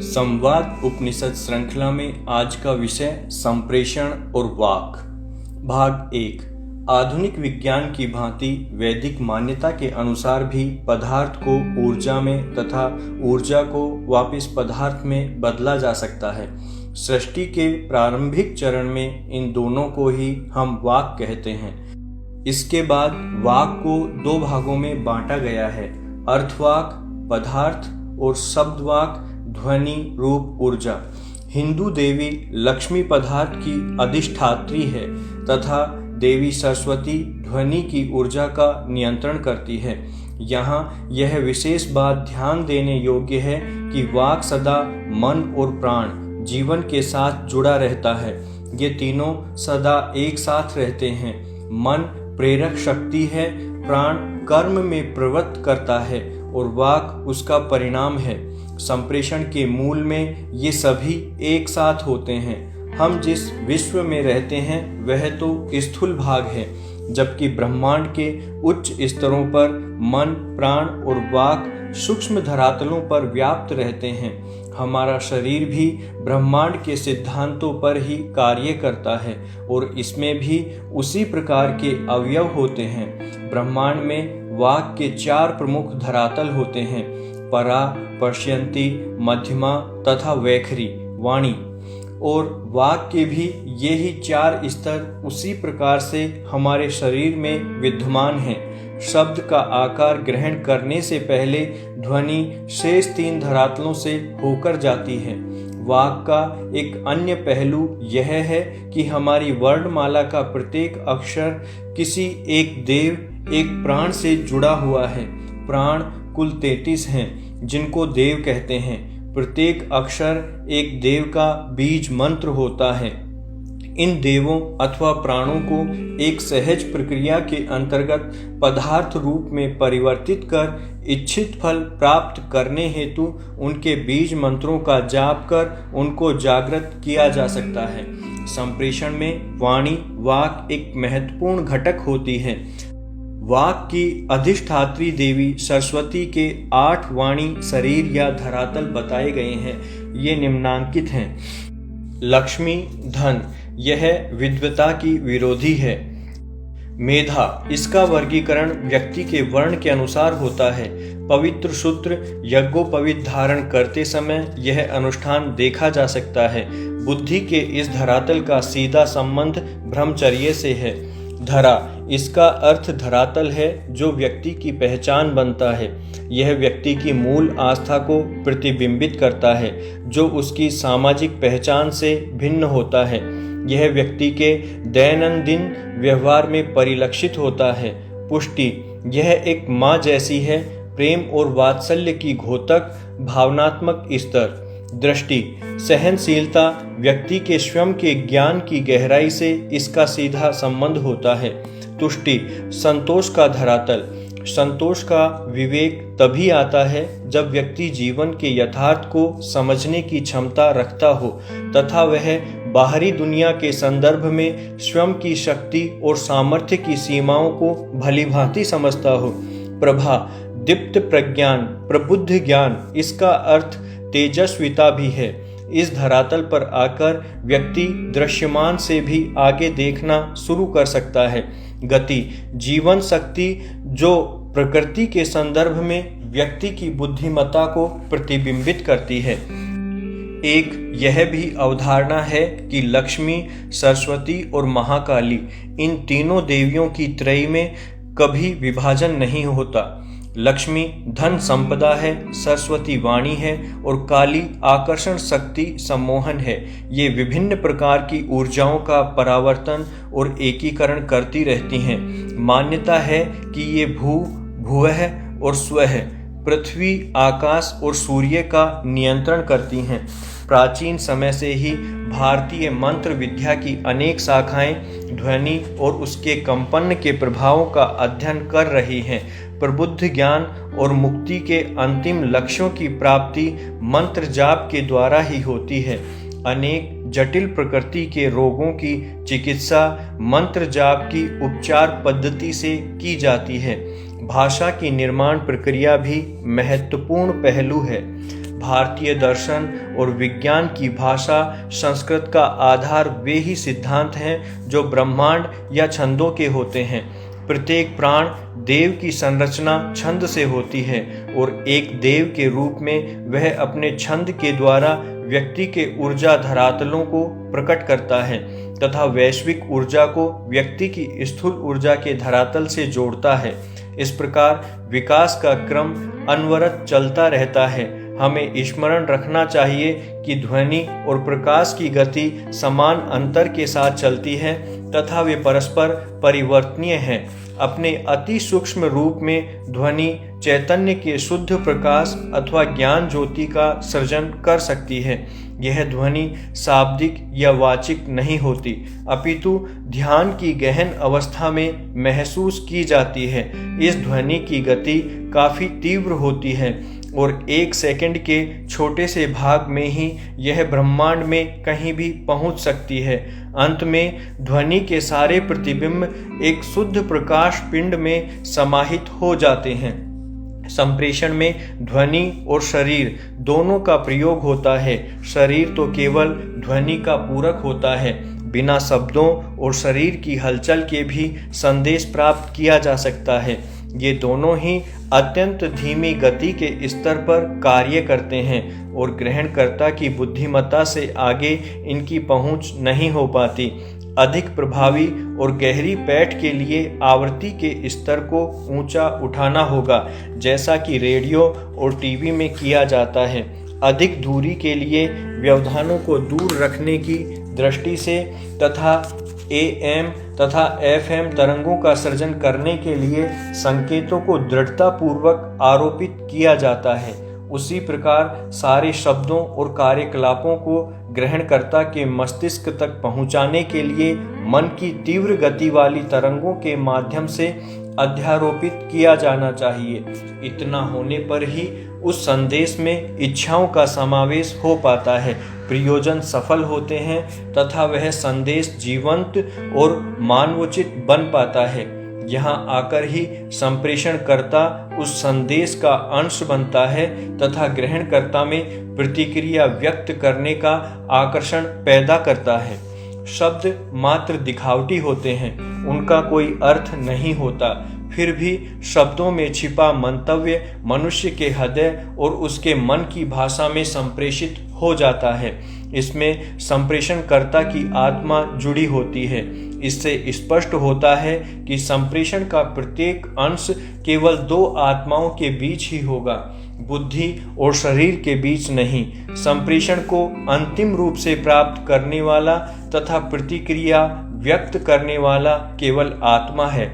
संवाद उपनिषद श्रृंखला में आज का विषय संप्रेषण और वाक। भाग 1। आधुनिक विज्ञान की भांति वैदिक मान्यता के अनुसार भी पदार्थ को ऊर्जा में तथा ऊर्जा को वापस पदार्थ में बदला जा सकता है। सृष्टि के प्रारंभिक चरण में इन दोनों को ही हम वाक कहते हैं। इसके बाद वाक को दो भागों में बांटा गया है, अर्थवाक पदार्थ और शब्दवाक ध्वनि रूप ऊर्जा। हिंदू देवी लक्ष्मी पदार्थ की अधिष्ठात्री है तथा देवी सरस्वती ध्वनि की ऊर्जा का नियंत्रण करती है। यहाँ यह विशेष बात ध्यान देने योग्य है कि वाक सदा मन और प्राण जीवन के साथ जुड़ा रहता है। ये तीनों सदा एक साथ रहते हैं। मन प्रेरक शक्ति है, प्राण कर्म में प्रवृत्त करता है और वाक उसका परिणाम है। संप्रेषण के मूल में ये सभी एक साथ होते हैं। हम जिस विश्व में रहते हैं वह तो स्थूल भाग है, जबकि ब्रह्मांड के उच्च स्तरों पर मन, प्राण और वाक सूक्ष्म धरातलों पर व्याप्त रहते हैं। हमारा शरीर भी ब्रह्मांड के सिद्धांतों पर ही कार्य करता है और इसमें भी उसी प्रकार के अवयव होते हैं। ब्रह्मांड में वाक के 4 प्रमुख धरातल होते हैं, परा, पश्यन्ति, मध्यमा तथा वैखरी वाणी। और वाक के भी यही 4 स्तर उसी प्रकार से हमारे शरीर में विद्यमान हैं। शब्द का आकार ग्रहण करने से पहले ध्वनि शेष 3 धरातलों से होकर जाती है। वाक का एक अन्य पहलू यह है कि हमारी वर्णमाला का प्रत्येक अक्षर किसी एक देव, एक प्राण से जुड़ा हुआ है। प्राण कुल 33 हैं जिनको देव कहते हैं। प्रत्येक अक्षर एक देव का बीज मंत्र होता है। इन देवों अथवा प्राणों को एक सहज प्रक्रिया के अंतर्गत पदार्थ रूप में परिवर्तित कर इच्छित फल प्राप्त करने हेतु उनके बीज मंत्रों का जाप कर उनको जागृत किया जा सकता है। संप्रेषण में वाणी वाक एक महत्वपूर्ण घटक होती है। वाक की अधिष्ठात्री देवी सरस्वती के 8 वाणी शरीर या धरातल बताए गए हैं। ये निम्नांकित हैं। लक्ष्मी धन, यह विद्वता की विरोधी है। मेधा, इसका वर्गीकरण व्यक्ति के वर्ण के अनुसार होता है। पवित्र सूत्र यज्ञोपवीत धारण करते समय यह अनुष्ठान देखा जा सकता है। बुद्धि के इस धरातल का सीधा संबंध ब्रह्मचर्य से है। धरा, इसका अर्थ धरातल है जो व्यक्ति की पहचान बनता है। यह व्यक्ति की मूल आस्था को प्रतिबिंबित करता है जो उसकी सामाजिक पहचान से भिन्न होता है। यह व्यक्ति के दैनंदिन व्यवहार में परिलक्षित होता है। पुष्टि, यह एक माँ जैसी है, प्रेम और वात्सल्य की घोतक भावनात्मक स्तर। दृष्टि, सहनशीलता, व्यक्ति के स्वयं के ज्ञान की गहराई से इसका सीधा संबंध होता है। तुष्टि, संतोष का धरातल। संतोष का विवेक तभी आता है जब व्यक्ति जीवन के यथार्थ को समझने की क्षमता रखता हो तथा वह बाहरी दुनिया के संदर्भ में स्वयं की शक्ति और सामर्थ्य की सीमाओं को भलीभांति समझता हो। प्रभा, दीप्त प्रज्ञान, प्रबुद्ध ज्ञान, इसका अर्थ तेजस्विता भी है। इस धरातल पर आकर व्यक्ति दृश्यमान से भी आगे देखना शुरू कर सकता है। गति, जीवन शक्ति जो प्रकृति के संदर्भ में व्यक्ति की बुद्धिमत्ता को प्रतिबिंबित करती है। एक यह भी अवधारणा है कि लक्ष्मी, सरस्वती और महाकाली, इन तीनों देवियों की त्रयी में कभी विभाजन नहीं होता। लक्ष्मी धन संपदा है, सरस्वती वाणी है और काली आकर्षण शक्ति सम्मोहन है। ये विभिन्न प्रकार की ऊर्जाओं का परावर्तन और एकीकरण करती रहती हैं। मान्यता है कि ये भुवः और स्वः, पृथ्वी, आकाश और सूर्य का नियंत्रण करती हैं। प्राचीन समय से ही भारतीय मंत्र विद्या की अनेक शाखाएं ध्वनि और उसके कंपन के प्रभावों का अध्ययन कर रही हैं। प्रबुद्ध ज्ञान और मुक्ति के अंतिम लक्ष्यों की प्राप्ति मंत्र जाप के द्वारा ही होती है। अनेक जटिल प्रकृति के रोगों की चिकित्सा मंत्र जाप की उपचार पद्धति से की जाती है। भाषा की निर्माण प्रक्रिया भी महत्वपूर्ण पहलू है। भारतीय दर्शन और विज्ञान की भाषा संस्कृत का आधार वे ही सिद्धांत हैं जो ब्रह्मांड या छंदों के होते हैं। प्रत्येक प्राण देव की संरचना छंद से होती है और एक देव के रूप में वह अपने छंद के द्वारा व्यक्ति के ऊर्जा धरातलों को प्रकट करता है तथा वैश्विक ऊर्जा को व्यक्ति की स्थूल ऊर्जा के धरातल से जोड़ता है। इस प्रकार विकास का क्रम अनवरत चलता रहता है। हमें स्मरण रखना चाहिए कि ध्वनि और प्रकाश की गति समान अंतर के साथ चलती है तथा वे परस्पर परिवर्तनीय हैं। अपने अति सूक्ष्म रूप में ध्वनि चैतन्य के शुद्ध प्रकाश अथवा ज्ञान ज्योति का सृजन कर सकती है। यह ध्वनि शाब्दिक या वाचिक नहीं होती, अपितु ध्यान की गहन अवस्था में महसूस की जाती है। इस ध्वनि की गति काफी तीव्र होती है और 1 सेकंड के छोटे से भाग में ही यह ब्रह्मांड में कहीं भी पहुंच सकती है। अंत में ध्वनि के सारे प्रतिबिंब एक शुद्ध प्रकाश पिंड में समाहित हो जाते हैं। संप्रेषण में ध्वनि और शरीर दोनों का प्रयोग होता है। शरीर तो केवल ध्वनि का पूरक होता है। बिना शब्दों और शरीर की हलचल के भी संदेश प्राप्त किया जा सकता है। ये दोनों ही अत्यंत धीमी गति के स्तर पर कार्य करते हैं और ग्रहणकर्ता की बुद्धिमत्ता से आगे इनकी पहुंच नहीं हो पाती। अधिक प्रभावी और गहरी पैठ के लिए आवृत्ति के स्तर को ऊंचा उठाना होगा, जैसा कि रेडियो और टीवी में किया जाता है। अधिक दूरी के लिए व्यवधानों को दूर रखने की दृष्टि से तथा AM तथा FM तरंगों का सृजन करने के लिए संकेतों को दृढ़तापूर्वक आरोपित किया जाता है। उसी प्रकार सारे शब्दों और कार्यकलापों को ग्रहणकर्ता के मस्तिष्क तक पहुंचाने के लिए मन की तीव्र गति वाली तरंगों के माध्यम से अध्यारोपित किया जाना चाहिए। इतना होने पर ही उस संदेश में इच्छाओं का समावेश हो पाता है, प्रयोजन सफल होते हैं तथा वह संदेश जीवंत और मानवोचित बन पाता है। यहाँ आकर ही संप्रेषणकर्ता उस संदेश का अंश बनता है तथा ग्रहणकर्ता में प्रतिक्रिया व्यक्त करने का आकर्षण पैदा करता है। शब्द मात्र दिखावटी होते हैं, उनका कोई अर्थ नहीं होता। फिर भी शब्दों में छिपा मंतव्य मनुष्य के हृदय और उसके मन की भाषा में संप्रेषित हो जाता है। इसमें संप्रेषणकर्ता की आत्मा जुड़ी होती है। इससे स्पष्ट होता है कि संप्रेषण का प्रत्येक अंश केवल 2 आत्माओं के बीच ही होगा, बुद्धि और शरीर के बीच नहीं। संप्रेषण को अंतिम रूप से प्राप्त करने वाला तथा प्रतिक्रिया व्यक्त करने वाला केवल आत्मा है।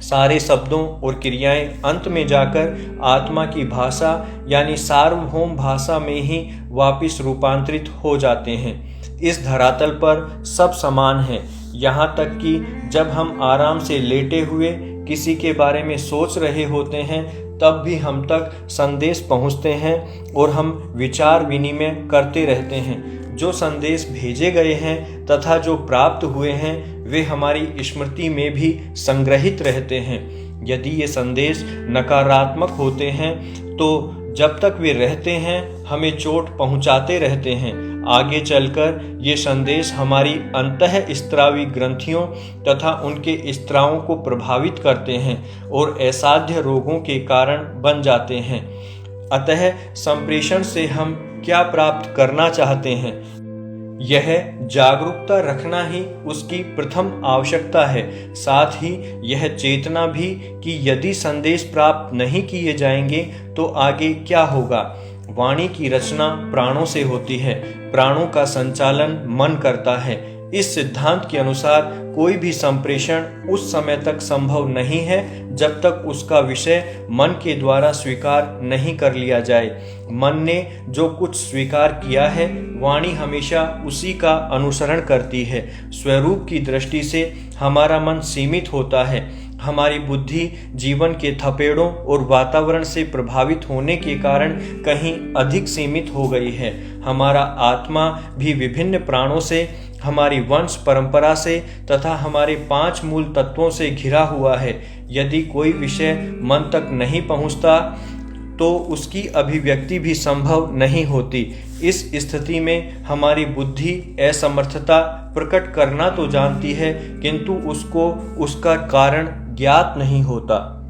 सारे शब्दों और क्रियाएं अंत में जाकर आत्मा की भाषा यानी सार्वभौम भाषा में ही वापस रूपांतरित हो जाते हैं। इस धरातल पर सब समान है, यहाँ तक कि जब हम आराम से लेटे हुए किसी के बारे में सोच रहे होते हैं तब भी हम तक संदेश पहुँचते हैं और हम विचार विनिमय करते रहते हैं। जो संदेश भेजे गए हैं तथा जो प्राप्त हुए हैं वे हमारी स्मृति में भी संग्रहित रहते हैं। यदि ये संदेश नकारात्मक होते हैं तो जब तक वे रहते हैं हमें चोट पहुंचाते रहते हैं। आगे चलकर ये संदेश हमारी अंतःस्त्रावी ग्रंथियों तथा उनके स्त्रावों को प्रभावित करते हैं और असाध्य रोगों के कारण बन जाते हैं। अतः संप्रेषण से हम क्या प्राप्त करना चाहते हैं, यह जागरूकता रखना ही उसकी प्रथम आवश्यकता है। साथ ही यह चेतना भी कि यदि संदेश प्राप्त नहीं किए जाएंगे तो आगे क्या होगा। वाणी की रचना प्राणों से होती है, प्राणों का संचालन मन करता है। इस सिद्धांत के अनुसार कोई भी संप्रेषण उस समय तक संभव नहीं है जब तक उसका विषय मन के द्वारा स्वीकार नहीं कर लिया जाए। मन ने जो कुछ स्वीकार किया है वाणी हमेशा उसी का अनुसरण करती है। स्वरूप की दृष्टि से हमारा मन सीमित होता है। हमारी बुद्धि जीवन के थपेड़ों और वातावरण से प्रभावित होने के कारण कहीं अधिक सीमित हो गई है। हमारा आत्मा भी विभिन्न प्राणों से, हमारी वंश परंपरा से तथा हमारे 5 मूल तत्वों से घिरा हुआ है। यदि कोई विषय मन तक नहीं पहुंचता तो उसकी अभिव्यक्ति भी संभव नहीं होती। इस स्थिति में हमारी बुद्धि असमर्थता प्रकट करना तो जानती है, किंतु उसको उसका कारण ज्ञात नहीं होता।